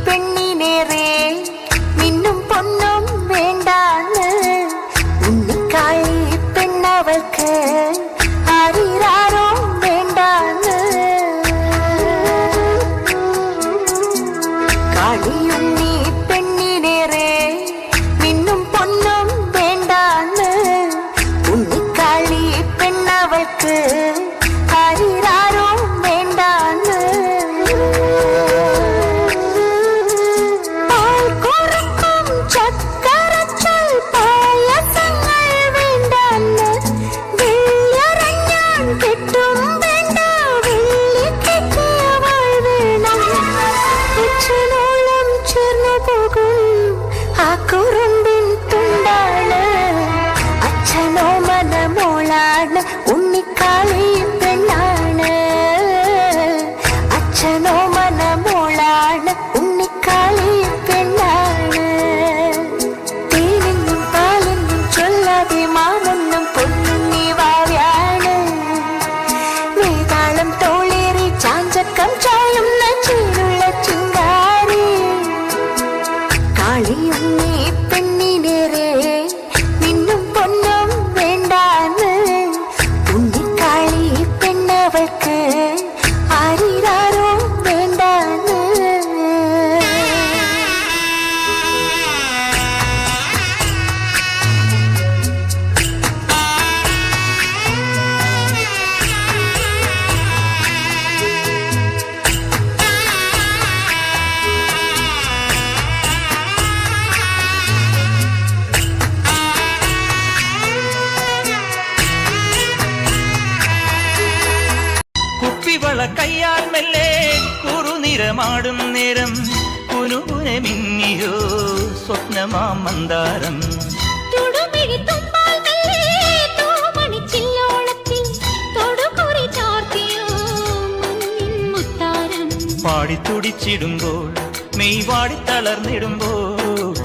പെണ്ണിനേറെ മിന്നും പൊന്നും വേണ്ടാന്ന് ഉണ്ണിക്കാളി പെണ്ണവൾക്ക് ആരിരാരോ വേണ്ടാന്ന് കാളിയുണ്ണി പെണ്ണിനേറെ മിന്നും പൊന്നും വേണ്ടാന്ന് ഉണ്ണിക്കാളി പെണ്ണവൾക്ക് ആരിരാരോ വേണ്ടാന്ന് ഉണ്ണിക്കാളി പെണ്ണാണ് അച്ഛനോ മനമോളാണ് ഉണ്ണിക്കാളി പെണ്ണാണ് തേനെന്നും പാലെന്നും ചൊല്ലാതെ മാമൊന്നും പൊന്നുണ്ണി വാവ്യാണ് വേതാളം തോളേറി ചാഞ്ചക്കം ചായുന്ന ചീരുള്ള ചിങ്കാരി കാളിയുണ്ണി പെണ്ണിനേറെ മിന്നും പൊന്നും വേണ്ടാന്ന് ഉണ്ണിക്കാളി പെണ്ണവൾക്ക് ആരിരാരോ വേണ്ടാന്ന് കുപ്പിവള കയ്യാൽ മെല്ലെ കുറുനിറമാടും നേരം കുനുകുനെ മിന്നിയോ സ്വപ്നമാം മന്ദാരം പാടിത്തുടിച്ചിടുമ്പോൾ മെയ് വാടി തളർന്നിടുമ്പോൾ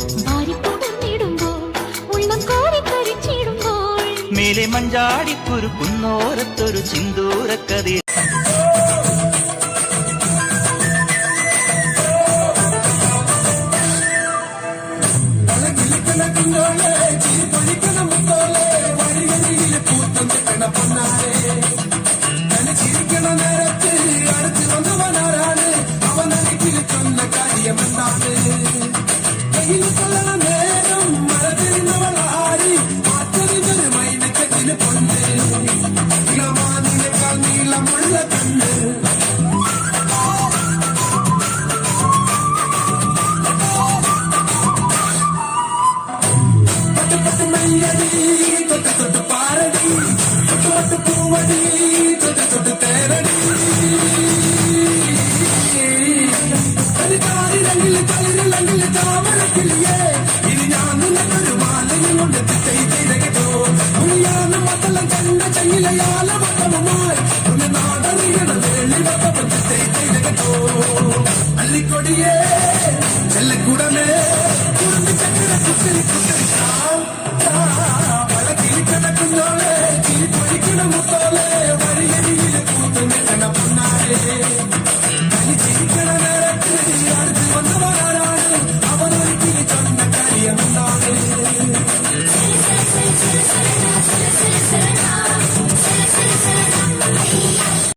മേലെ മഞ്ചാടിക്കുരു കുന്നോരത്തൊരു ചിന്തൂരക്കതി അല്ലിക്കൊടിയേ ചെല്ലക്കൂടമേ വളക്കിരിക്കണക്കുഞ്ഞോളെ ചിരിപ്പൊഴിക്കണ മുത്തോളെ വഴിയരികിലെ പൂത്തുനിൽക്കണ പൊന്നാരെ കലി ചിരിക്കണ നേരത്ത് അടുത്ത് വന്നവരാണ് അവനൊരിക്കലും ചൊന്ന കാര്യമെന്നാണ്